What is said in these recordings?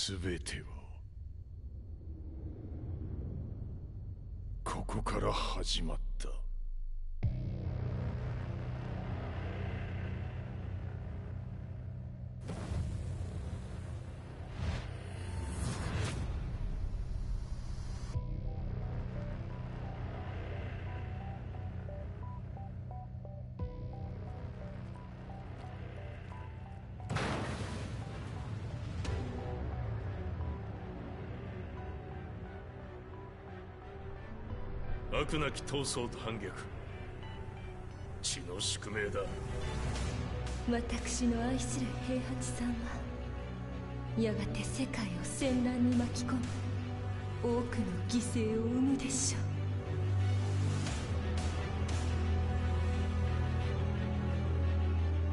全てはここから始まった。悪なき闘争と反逆、血の宿命だ。私の愛する平八さんはやがて世界を戦乱に巻き込み多くの犠牲を生むでしょう。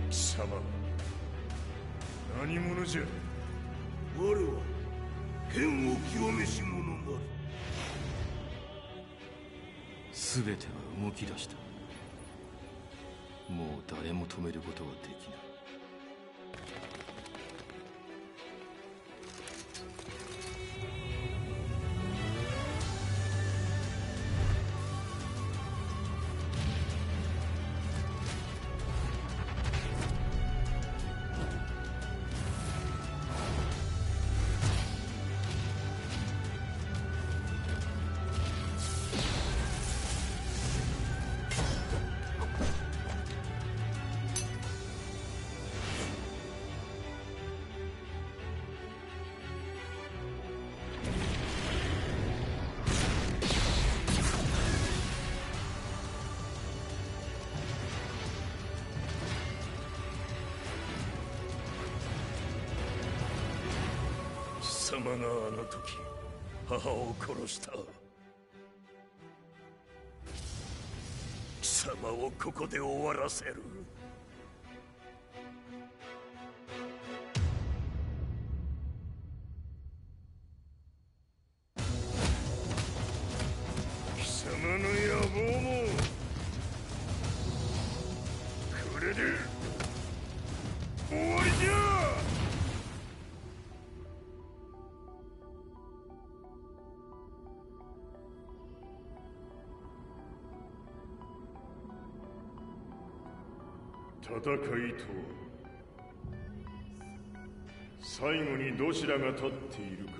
貴様何者じゃ。我は剣を極めし者なる。全ては動き出した。もう誰も止めることはできない。貴様があの時母を殺した。貴様をここで終わらせる。貴様の野望もこれで終わりじゃ。戦いとは最後にどちらが立っているか。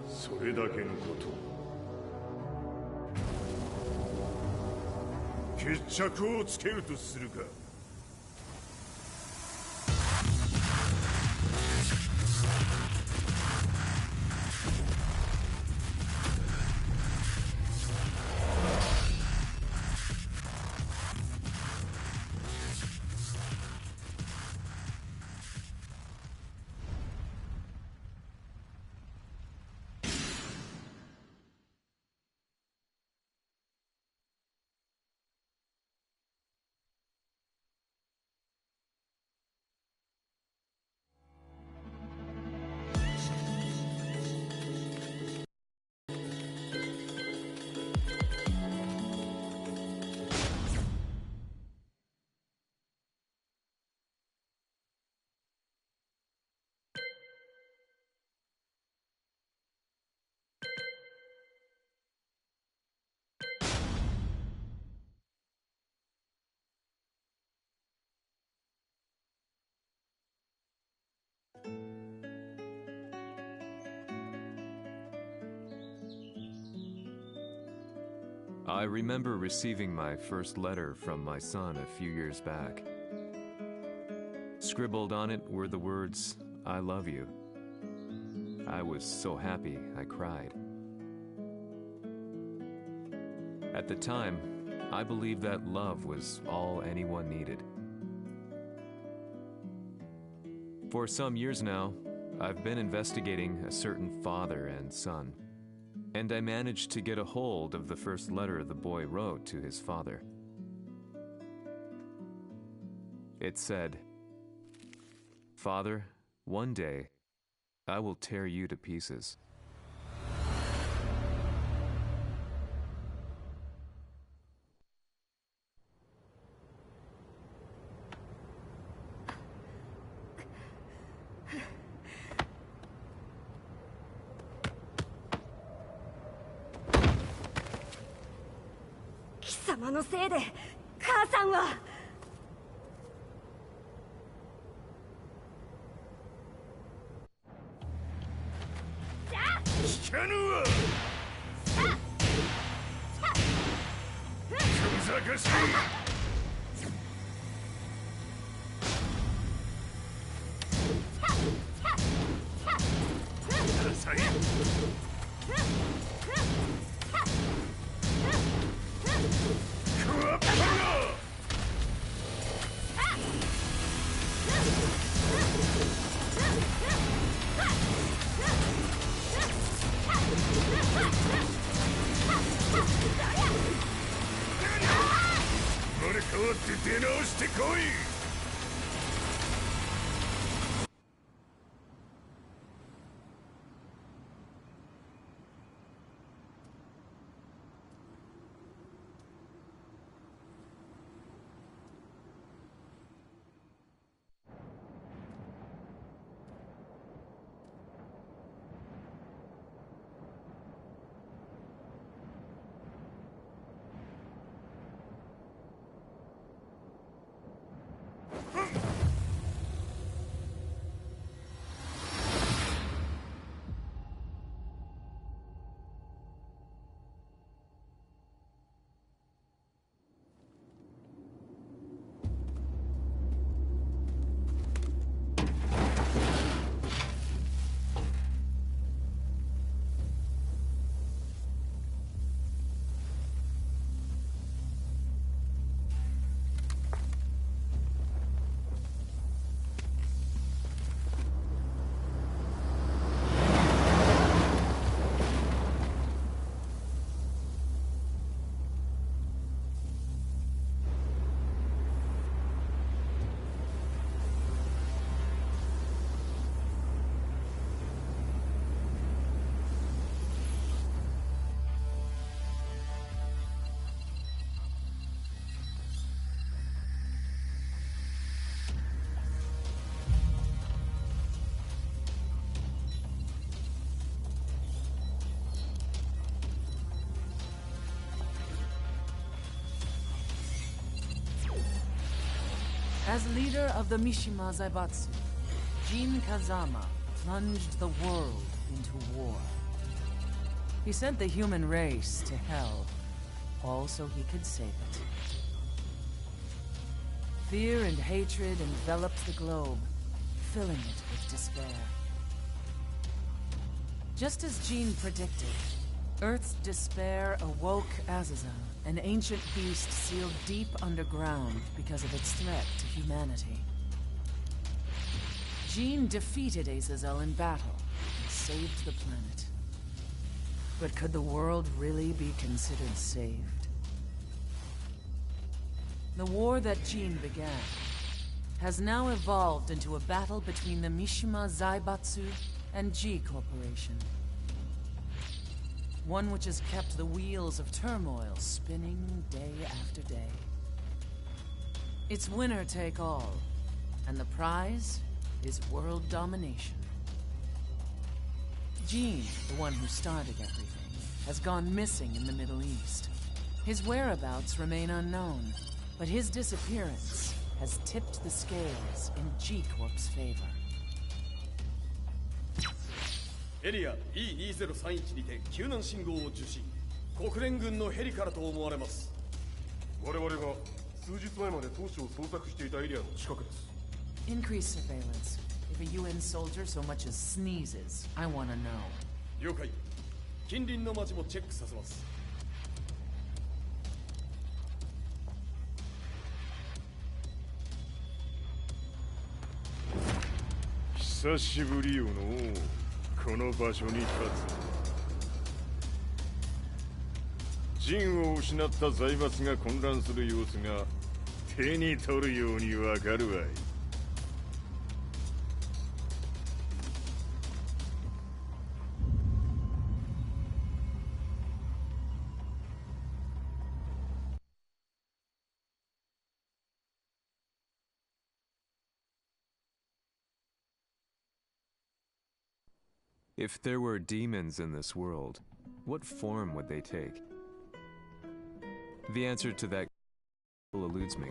それだけのこと。決着をつけるとするか。I remember receiving my first letter from my son a few years back. Scribbled on it were the words, "I love you." I was so happy I cried. At the time, I believed that love was all anyone needed. For some years now, I've been investigating a certain father and son, and I managed to get a hold of the first letter the boy wrote to his father. It said, "Father, one day, I will tear you to pieces." 様のせいで母さんは。聞かぬわ。小賢しい。ダサい。クワッパが。生まれ変わって出直してこい。As leader of the Mishima Zaibatsu, Jin Kazama plunged the world into war. He sent the human race to hell, all so he could save it. Fear and hatred enveloped the globe, filling it with despair. Just as Jin predicted, Earth's despair awoke Azazel, an ancient beast sealed deep underground because of its threat to humanity. Jin defeated Azazel in battle and saved the planet. But could the world really be considered saved? The war that Jin began has now evolved into a battle between the Mishima Zaibatsu and G Corporation. One which has kept the wheels of turmoil spinning day after day. It's winner take all, and the prize is world domination. Jin, the one who started everything, has gone missing in the Middle East. His whereabouts remain unknown, but his disappearance has tipped the scales in G-Corp's favor. エリア E2031 にて救難信号を受信。国連軍のヘリからと思われます。我々が数日前まで当初を捜索していたエリアの近くです。 Increase surveillance. If a UN soldier so much as sneezes, I want to know. 了解。近隣の町もチェックさせます。久しぶりよのこの場所に立つ。陣を失った財閥が混乱する様子が手に取るようにわかるわい。If there were demons in this world, what form would they take? The answer to that eludes me.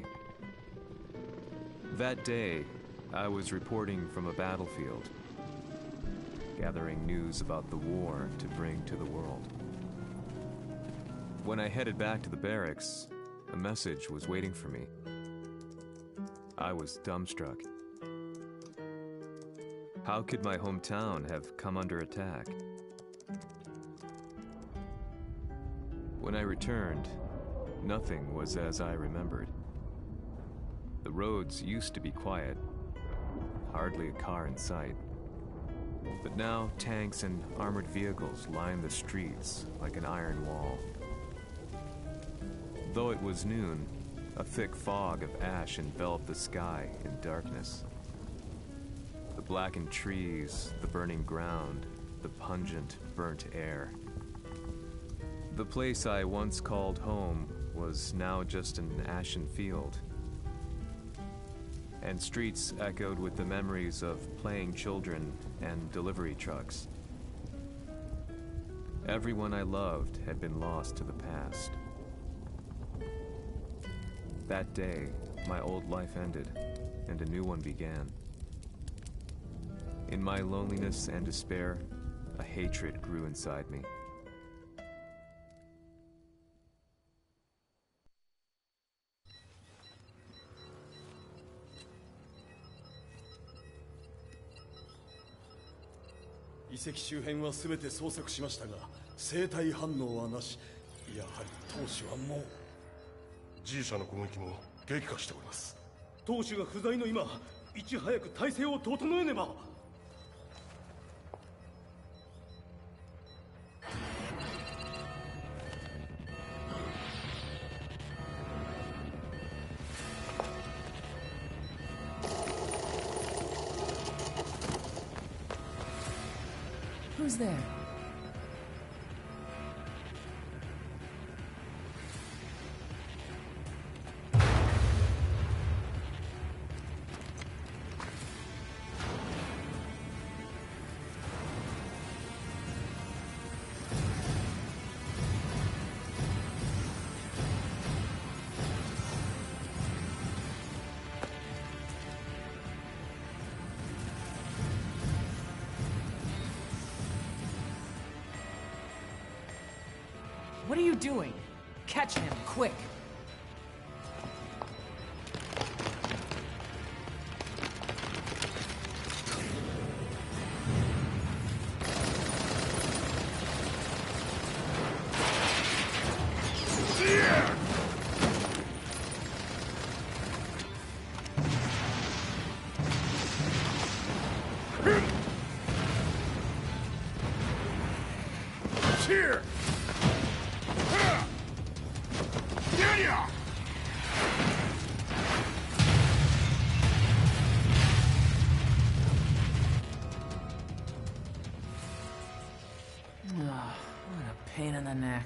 That day, I was reporting from a battlefield, gathering news about the war to bring to the world. When I headed back to the barracks, a message was waiting for me. I was dumbstruck. How could my hometown have come under attack? When I returned, nothing was as I remembered. The roads used to be quiet, hardly a car in sight. But now tanks and armored vehicles line the streets like an iron wall. Though it was noon, a thick fog of ash enveloped the sky in darkness. The blackened trees, the burning ground, the pungent, burnt air. The place I once called home was now just an ashen field, and streets echoed with the memories of playing children and delivery trucks. Everyone I loved had been lost to the past. That day, my old life ended, and a new one began. In my loneliness and despair, a hatred grew inside me.遺跡周辺は全て捜索しましたが生体反応はなし。やはり当主はもう。 G 社の攻撃も激化しております。当主が不在の今、いち早く体制を整えねば。Who's there? What are you doing? Catch him, quick! Here! What a pain in the neck.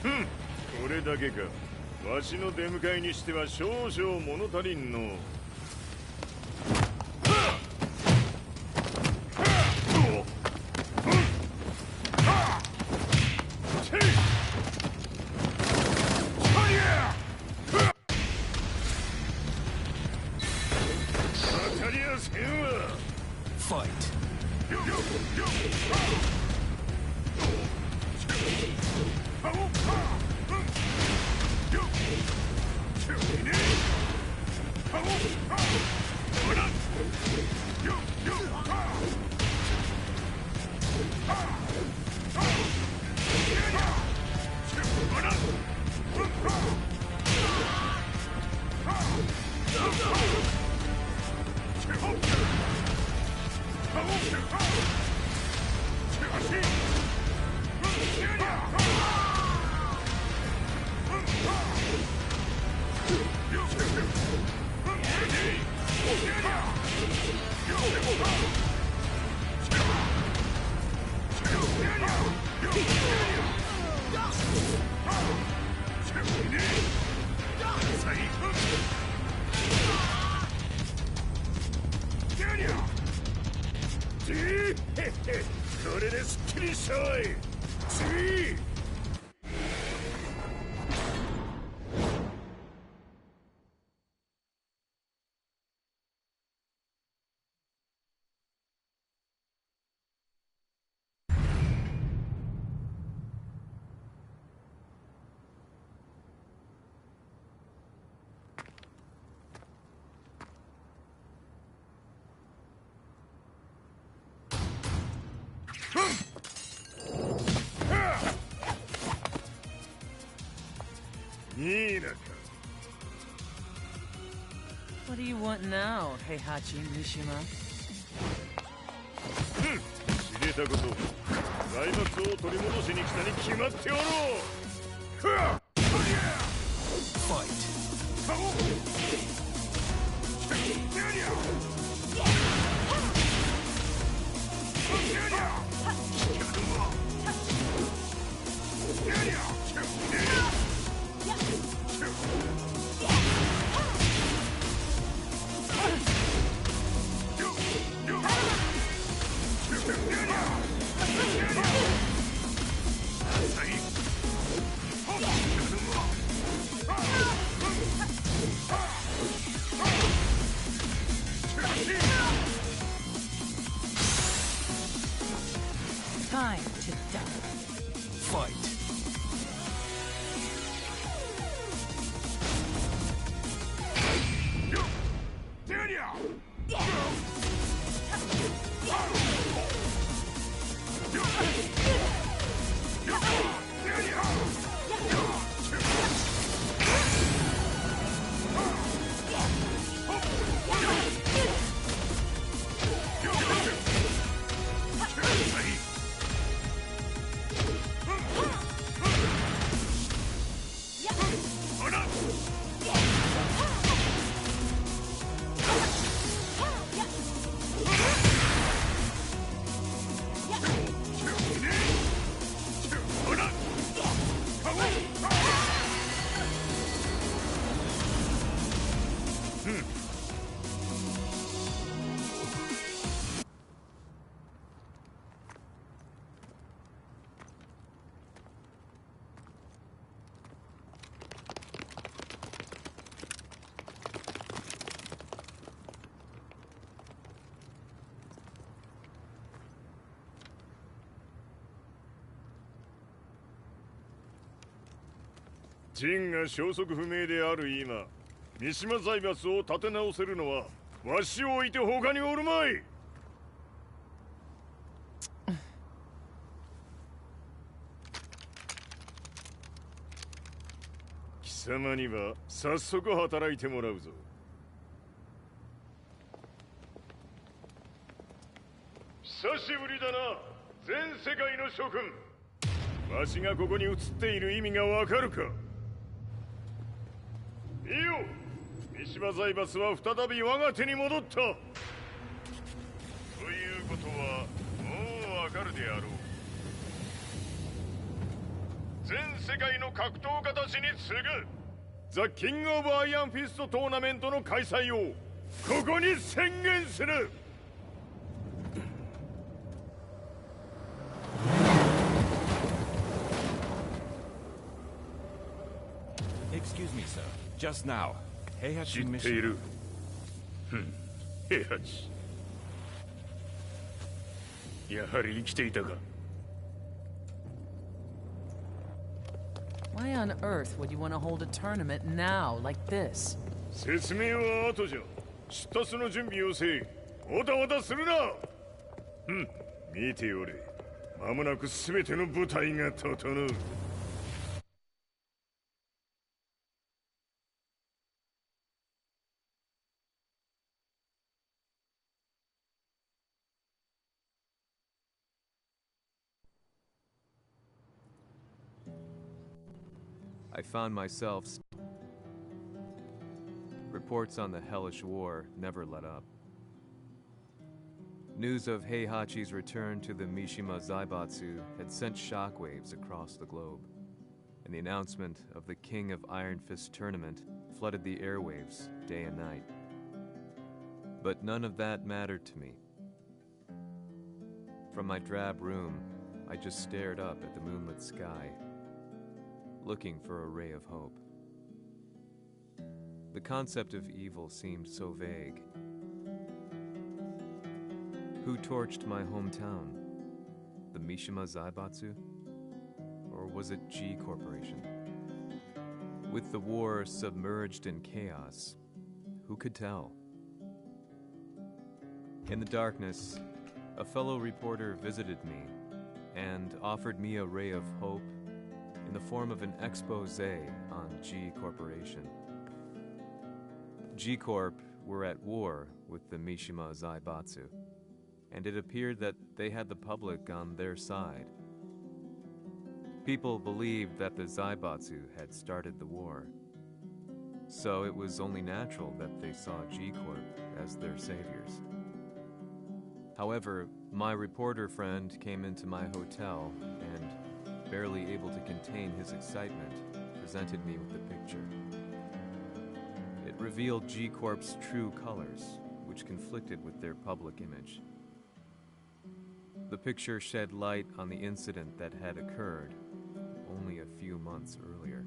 Hmm. これだけか。わしの出迎えにしては少々物足りんの。次 What do you want now, Heihachi Mishima? 知れたこと財閥を取り戻しに来たに決まっておろう Time to die. Fight.陣が消息不明である今、三島財閥を立て直せるのはわしを置いて他におるまい。貴様には早速働いてもらうぞ。久しぶりだな、全世界の諸君。わしがここに映っている意味がわかるか。いいよ、三島財閥は再び我が手に戻った。ということはもうわかるであろう。全世界の格闘家たちに次ぐザ・キング・オブ・アイアンフィストトーナメントの開催をここに宣言する。Excuse me, sir. Just now, Heihachi 知ってい Mishima. る。平八。やはり生きていたか。Why on earth would you want to hold a tournament now, like this? 説明は後じゃ。出立の準備をせい。おたおたするな。見ておれ。間もなく全ての部隊が整う。I found myself. Reports on the hellish war never let up. News of Heihachi's return to the Mishima Zaibatsu had sent shockwaves across the globe, and the announcement of the King of Iron Fist tournament flooded the airwaves day and night. But none of that mattered to me. From my drab room, I just stared up at the moonlit sky, looking for a ray of hope. The concept of evil seemed so vague. Who torched my hometown? The Mishima Zaibatsu? Or was it G Corporation? With the war submerged in chaos, who could tell? In the darkness, a fellow reporter visited me and offered me a ray of hope in the form of an expose on G Corporation. G Corp were at war with the Mishima Zaibatsu, and it appeared that they had the public on their side. People believed that the Zaibatsu had started the war, so it was only natural that they saw G Corp as their saviors. However, my reporter friend came into my hotel and, barely able to contain his excitement, presented me with the picture. It revealed G Corp's true colors, which conflicted with their public image. The picture shed light on the incident that had occurred only a few months earlier.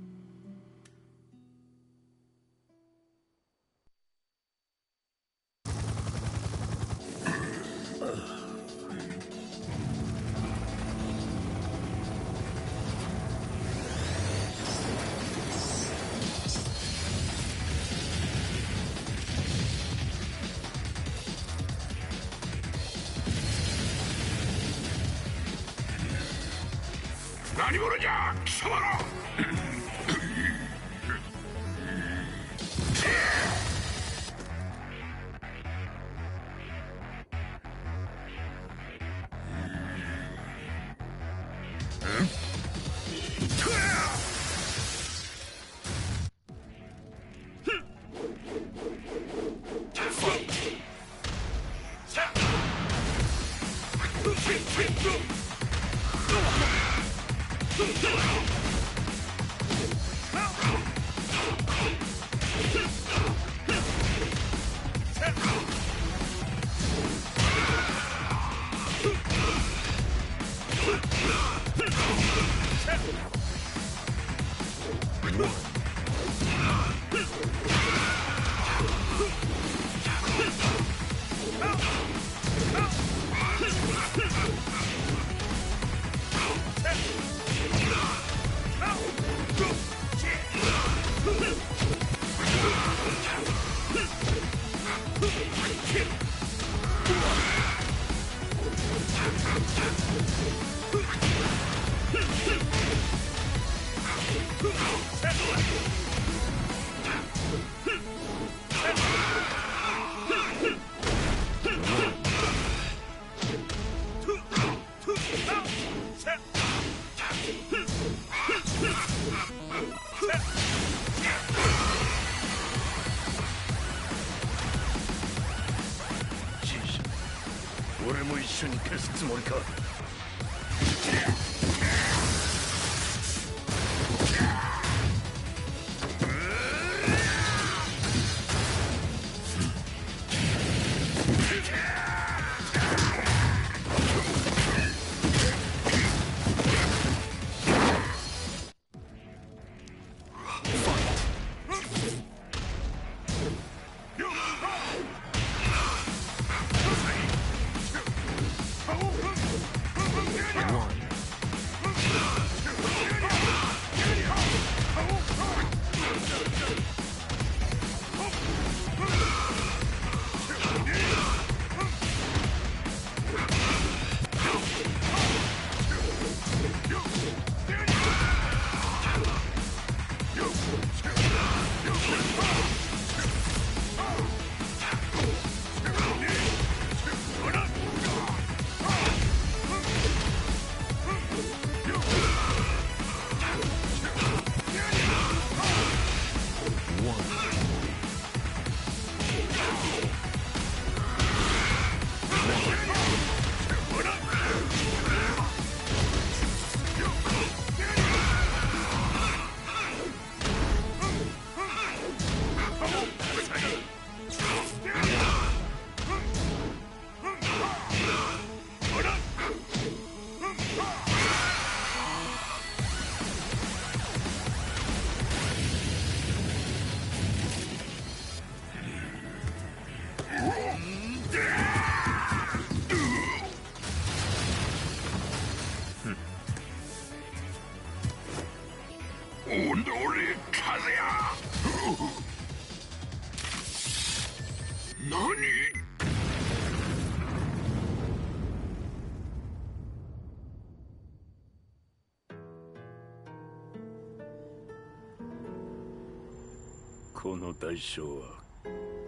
この代償は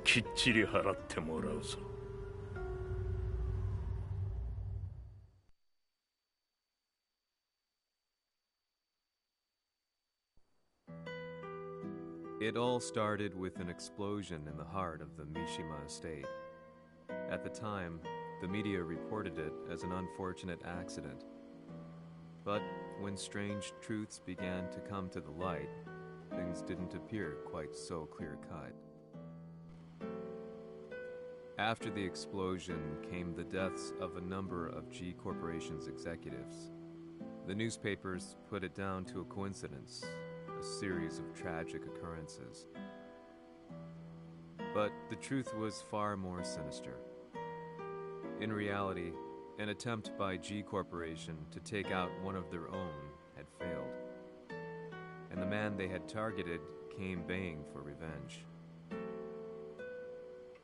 きっちり払ってもらうぞ。It all started with an explosion in the heart of the Mishima estate. At the time, the media reported it as an unfortunate accident. But when strange truths began to come to the light, things didn't appear quite so clear-cut. After the explosion came the deaths of a number of G Corporation's executives. The newspapers put it down to a coincidence, a series of tragic occurrences. But the truth was far more sinister. In reality, an attempt by G Corporation to take out one of their own had failed, and the man they had targeted came baying for revenge.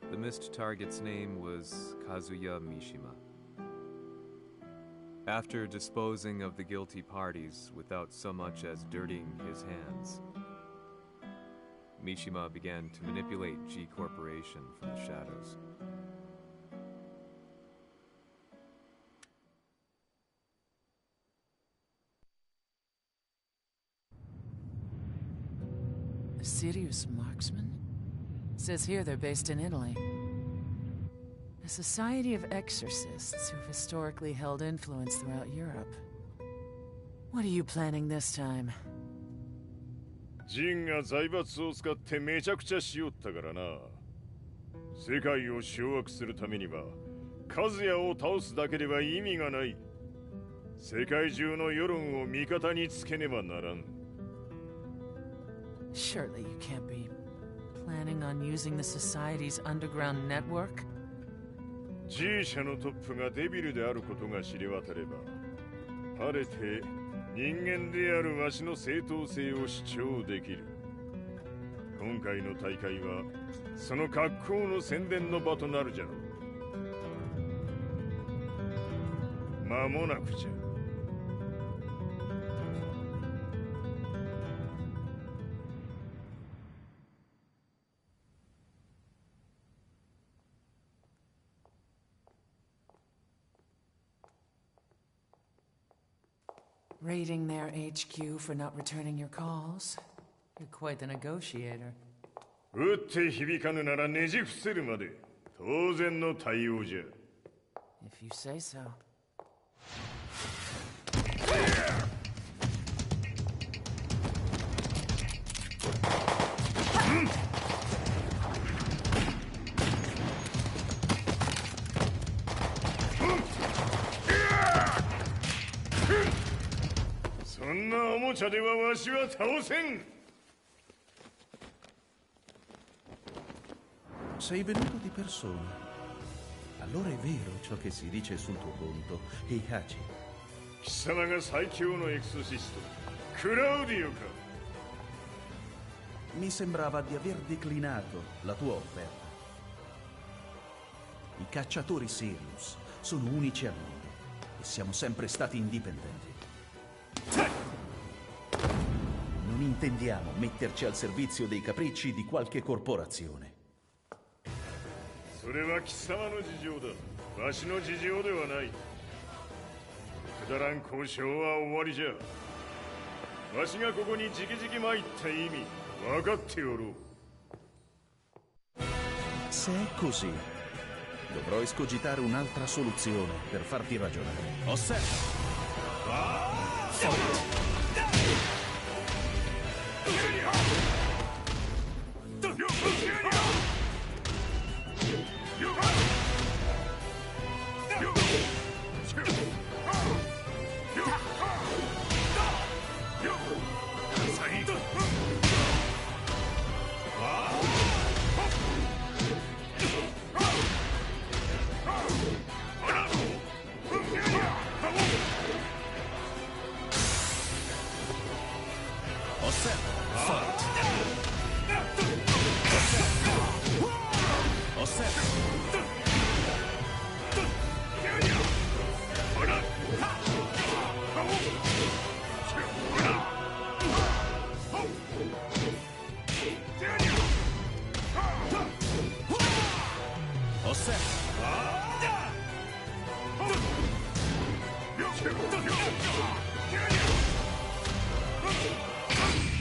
The missed target's name was Kazuya Mishima. After disposing of the guilty parties without so much as dirtying his hands, Mishima began to manipulate G Corporation from the shadows. A serious marksman? Says here they're based in Italy. A society of exorcists who've historically held influence throughout Europe. What are you planning this time? ジンが財閥を使ってめちゃくちゃしよったからな。世界を掌握するためには、カズヤを倒すだけでは意味がない。世界中の世論を味方につけねばならん。Surely you can't be planning on using the society's underground network? G 社のトップがデビルであることが知れ渡れば、晴れて人間であるわしの正当性を主張できる。今回の大会はその格好の宣伝の場となるじゃろう。間もなくじゃ。Raiding their HQ for not returning your calls. You're quite the negotiator. 撃って響かぬならねじ伏せるまで当然の対応じゃ。If you say so. Sei venuto di persona. Allora è vero ciò che si dice sul tuo conto, Heihachi. 貴様が最強のエクソシスト、クラウディオか。Mi sembrava di aver declinato la tua offerta. I cacciatori Sirius sono unici al mondo e siamo sempre stati indipendenti. Non intendiamo metterci al servizio dei capricci di qualche corporazione. それは貴様の事情だ。わしの事情ではない。くだらん交渉は終わりじゃ。わしがここに直々参った意味分かっておろう。Se è così, dovrò escogitare un'altra soluzione per farti ragionare. Osserva!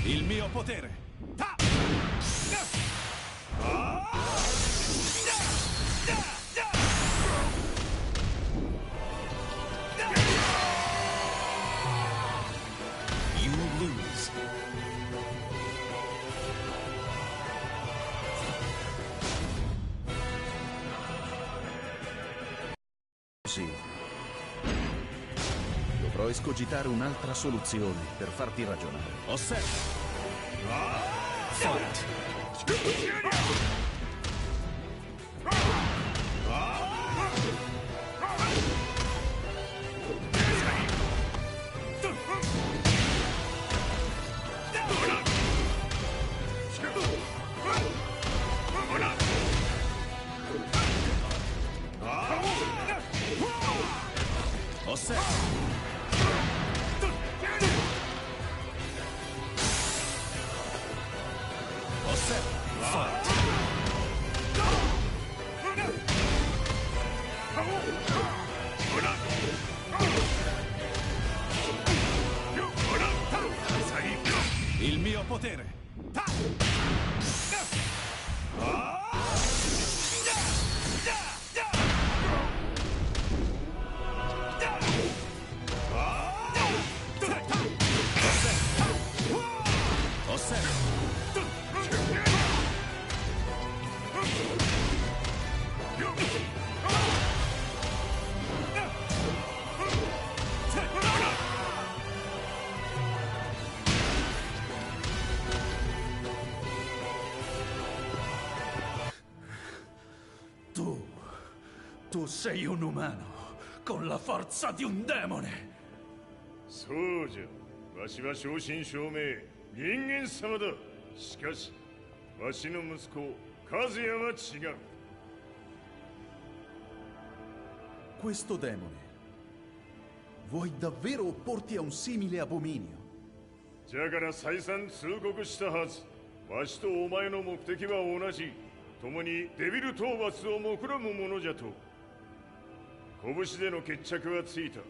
Il mio potere! You lose. Sì. Dovrò escogitare un'altra soluzione per farti ragionare. Osserva! Fight! Il mio potere! Tu sei un umano, con la forza di un demone. そうじゃ。わしは正真正銘人間様だ。しかしわしの息子和也は違う。 Questo demone, vuoi davvero opporti a un simile abominio? じゃから再三通告したはず。わしとお前の目的は同じ。共にデビル討伐を目論むものじゃと。拳での決着はついた。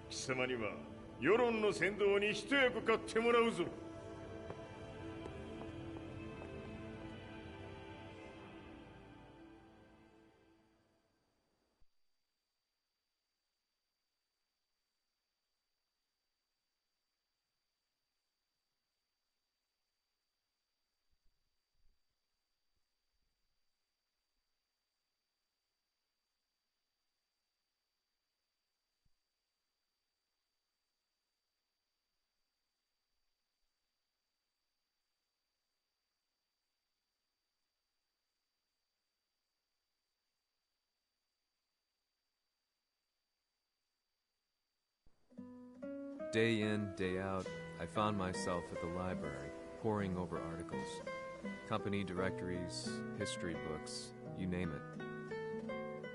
貴様には世論の先導に一役買ってもらうぞ。Day in, day out, I found myself at the library, poring over articles. Company directories, history books, you name it.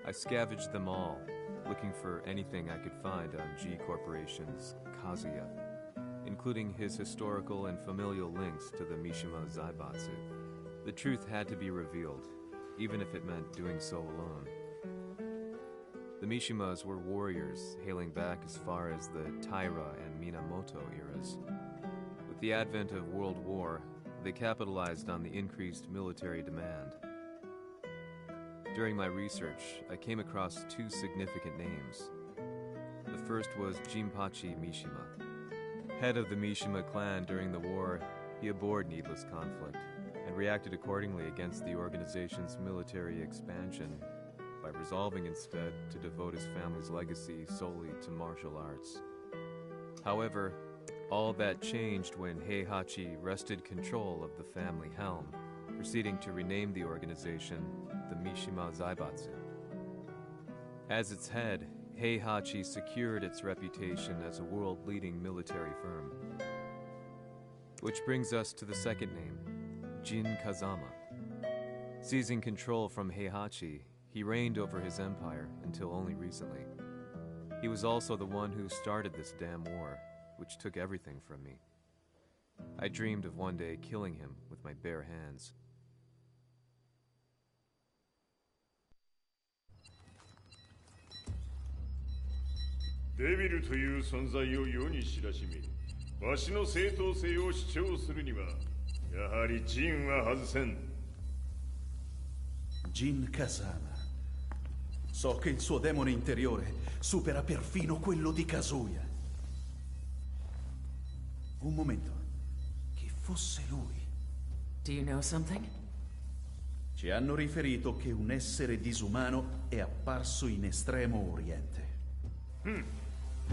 I scavenged them all, looking for anything I could find on G Corporation's Kazuya, including his historical and familial links to the Mishima Zaibatsu. The truth had to be revealed, even if it meant doing so alone. The Mishimas were warriors hailing back as far as the Taira and Minamoto eras. With the advent of World War, they capitalized on the increased military demand. During my research, I came across two significant names. The first was Jinpachi Mishima. Head of the Mishima clan during the war, he abhorred needless conflict and reacted accordingly against the organization's military expansion by resolving instead to devote his family's legacy solely to martial arts. However, all that changed when Heihachi wrested control of the family helm, proceeding to rename the organization the Mishima Zaibatsu. As its head, Heihachi secured its reputation as a world-leading military firm. Which brings us to the second name, Jin Kazama. Seizing control from Heihachi, he reigned over his empire until only recently. He was also the one who started this damn war, which took everything from me. I dreamed of one day killing him with my bare hands. Devil という存在を世に知らしめ、わしの正当性を主張するには、やはりジンは外せん。Jin Kazama. So che il suo demone interiore supera perfino quello di Kazuya. Un momento. Chi fosse lui? Do you know something? Ci hanno riferito che un essere disumano è apparso in Estremo Oriente.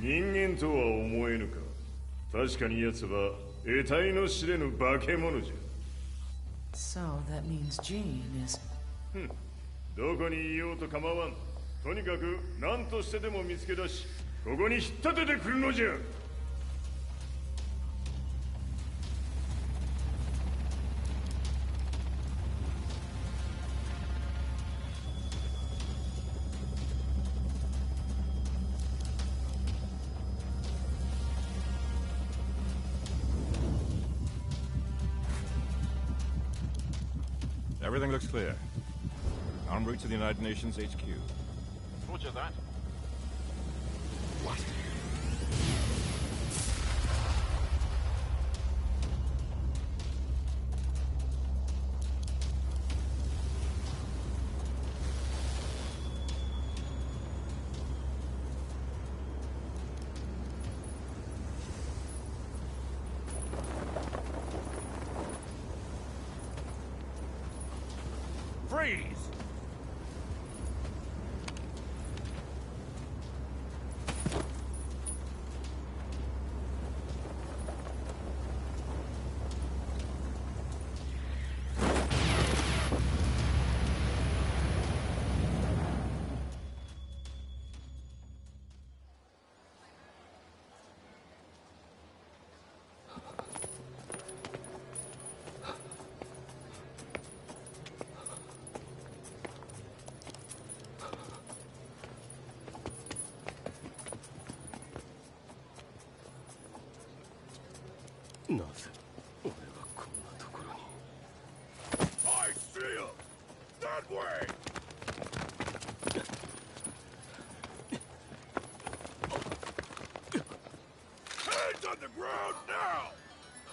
人間とは思えぬか。確かに奴は得体の知れぬ化け物じゃ。So that means Jean is... どこにいようと構わん。とにかく何としてでも見つけ出し、ここに引っ立ててくるのじゃ。Everything looks clear. En route to the United Nations HQ. Roger that. What? Freeze! I see him! That way! Hands on the ground now!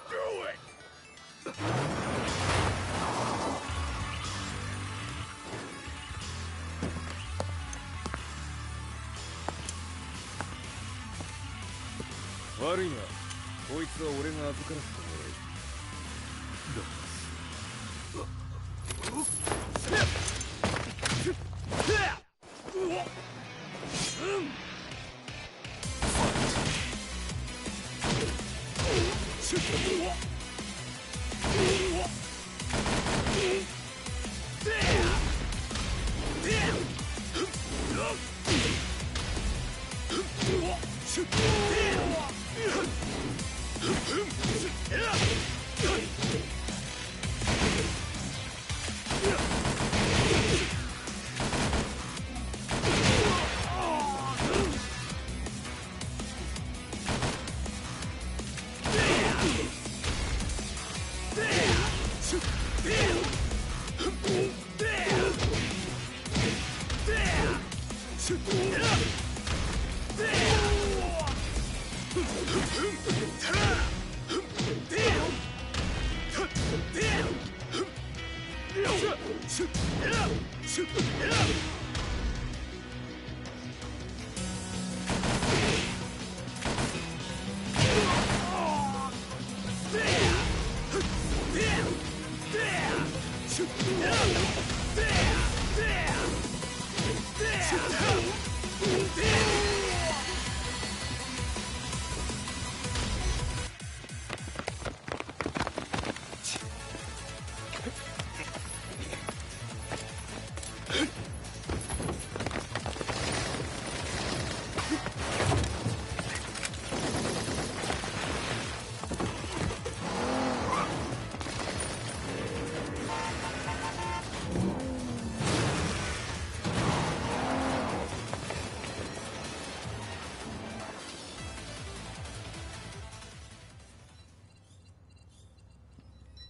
Do it! Worry not. こいつは俺が預からせてもらう。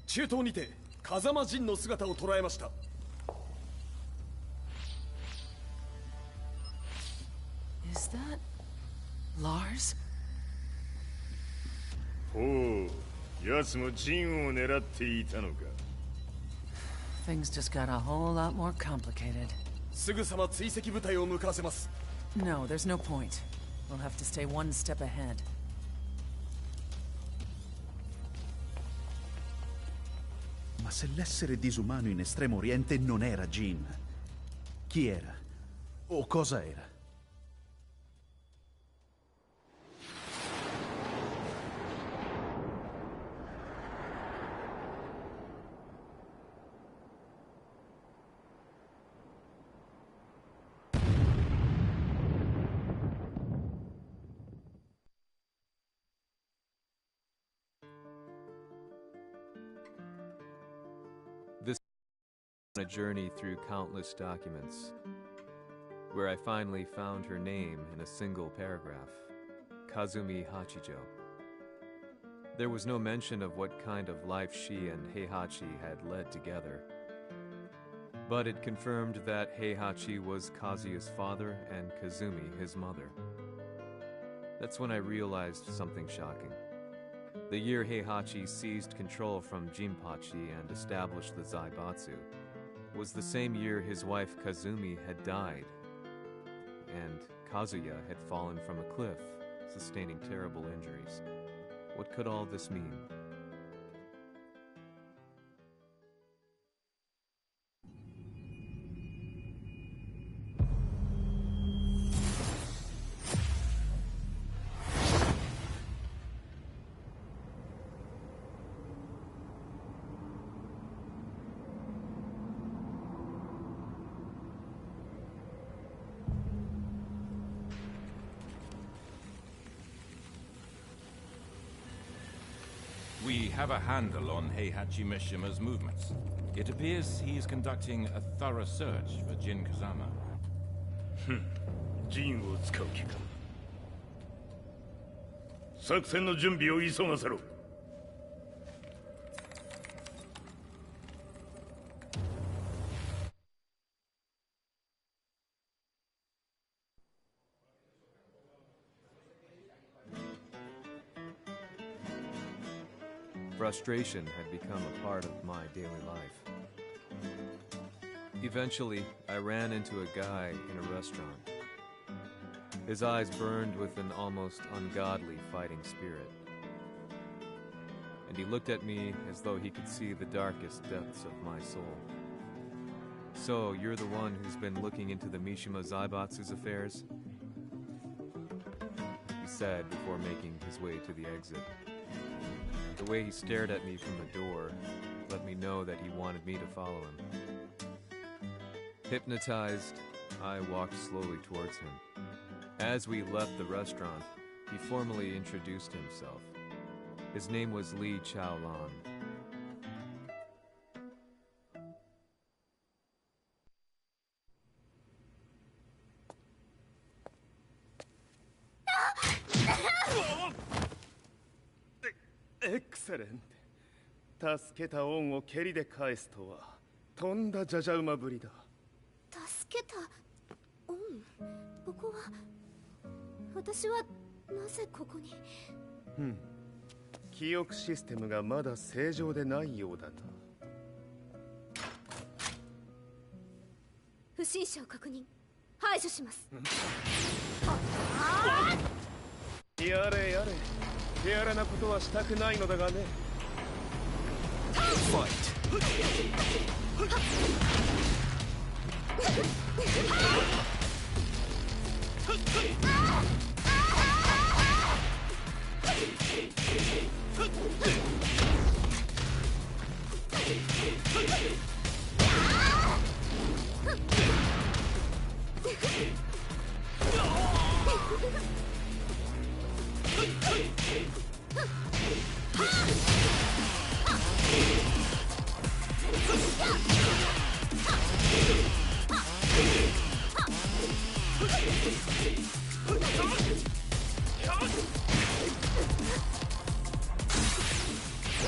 中東にて風間陣の姿を捉えました。Is that Lars? ほう、奴もジンを狙っていたのか。Things just got a whole lot more complicated. すぐさま追跡部隊を向かわせます。No, there's no point. We'll have to stay one step ahead. Ma se l'essere disumano in Estremo Oriente non era Jin, chi era? O cosa era? A journey through countless documents, where I finally found her name in a single paragraph, Kazumi Hachijo. There was no mention of what kind of life she and Heihachi had led together, but it confirmed that Heihachi was Kazuya's father and Kazumi his mother. That's when I realized something shocking. The year Heihachi seized control from Jinpachi and established the Zaibatsu was the same year his wife Kazumi had died, and Kazuya had fallen from a cliff, sustaining terrible injuries. What could all this mean? We have a handle on Heihachi Mishima's movements. It appears he is conducting a thorough search for Jin Kazama. ジンを使う気か。作戦の準備を急がせろ。Frustration had become a part of my daily life. Eventually, I ran into a guy in a restaurant. His eyes burned with an almost ungodly fighting spirit. And he looked at me as though he could see the darkest depths of my soul. So, you're the one who's been looking into the Mishima Zaibatsu's affairs? He said before making his way to the exit. The way he stared at me from the door let me know that he wanted me to follow him. Hypnotized, I walked slowly towards him. As we left the restaurant, he formally introduced himself. His name was Li Chaolan. Excellent. 助けた恩を蹴りで返すとはとんだじゃじゃ馬ぶりだ。助けた恩？ここは私はなぜここに？記憶システムがまだ正常でないようだな。不審者を確認。排除します。やれやれ。手荒なことはしたくないのだがね。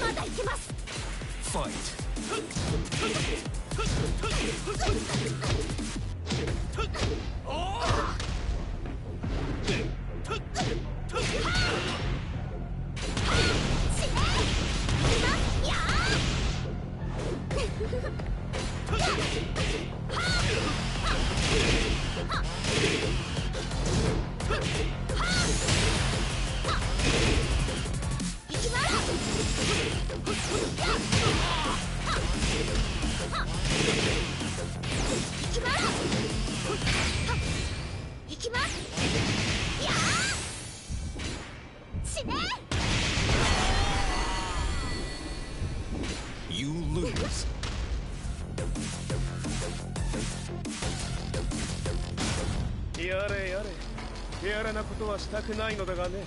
まだ行けます。You lose. やれやれ、手荒なことはしたくないのだがね。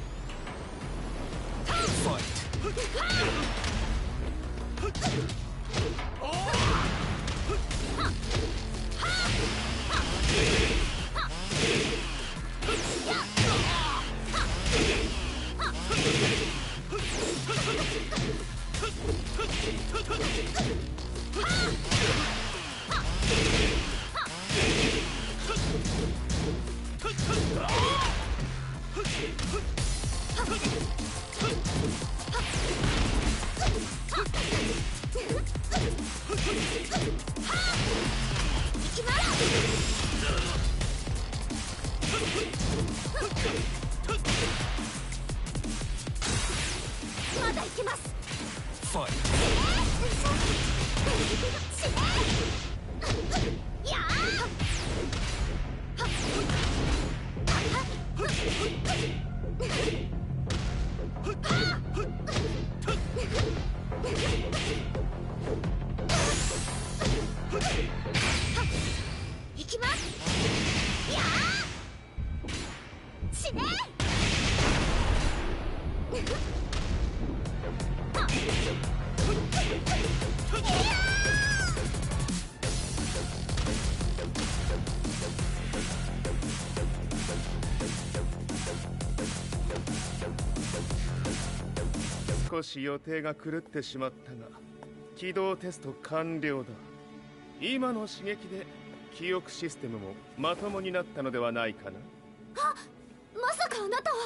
まだ行きます。行きます。やー死ね。少し予定が狂ってしまったが、起動テスト完了だ。今の刺激で記憶システムもまともになったのではないかな。あ、まさかあなたは。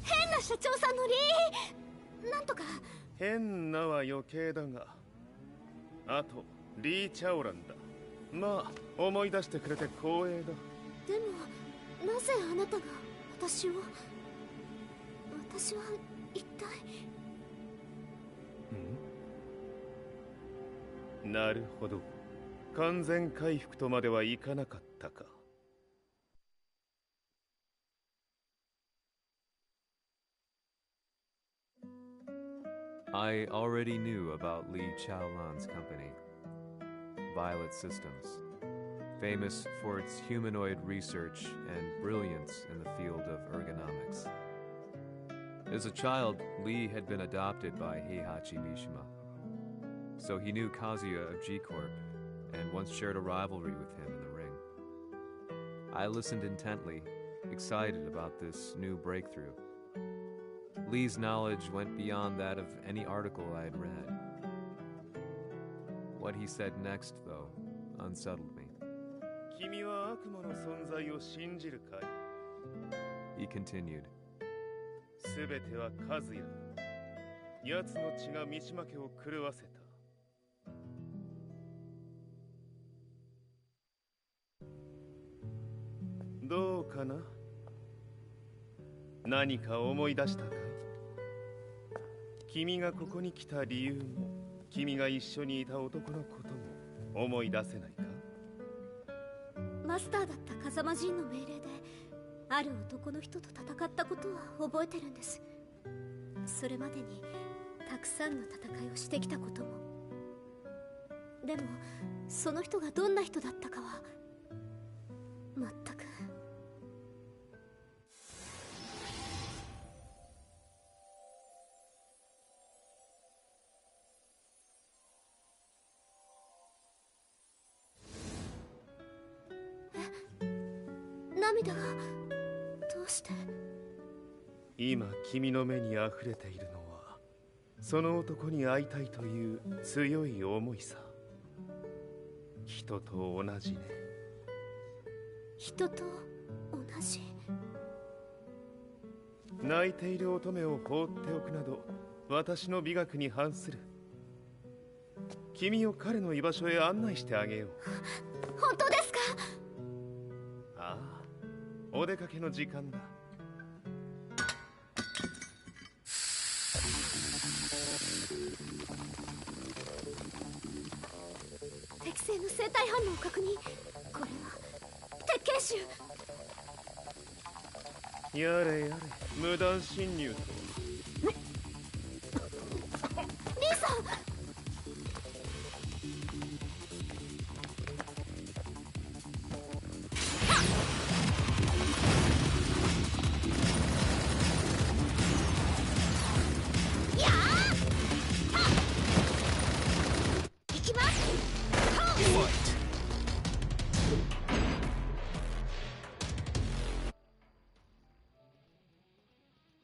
変な社長さんのなんとか。変なは余計だが、あとリー・チャオランだ。まあ思い出してくれて光栄だ。でもなぜあなたが私は一体。なるほど、完全回復とまではいかなかったか。I already knew about Li Chaolan's company, Violet Systems, famous for its humanoid research and brilliance in the field of ergonomics. As a child, Li had been adopted by Heihachi Mishima, so he knew Kazuya of G-Corp and once shared a rivalry with him in the ring. I listened intently, excited about this new breakthrough. Lee's knowledge went beyond that of any article I had read. What he said next, though, unsettled me. He continued. すべてはカズヤ。奴の血が三島家を狂わせた。どうかな？何か思い出したかい？君がここに来た理由も、君が一緒にいた男のことも思い出せないか？マスターだった風間陣の命令である男の人と戦ったことは覚えてるんです。それまでにたくさんの戦いをしてきたことも。でもその人がどんな人だったかは全く。涙がどうして？今君の目に溢れているのはその男に会いたいという強い思いさ。人と同じね。人と同じ。泣いている乙女を放っておくなど私の美学に反する。君を彼の居場所へ案内してあげよう。本当ですか？ああ、お出かけの時間だ。適正の生体反応を確認。これは鉄拳臭。やれやれ、無断侵入とは。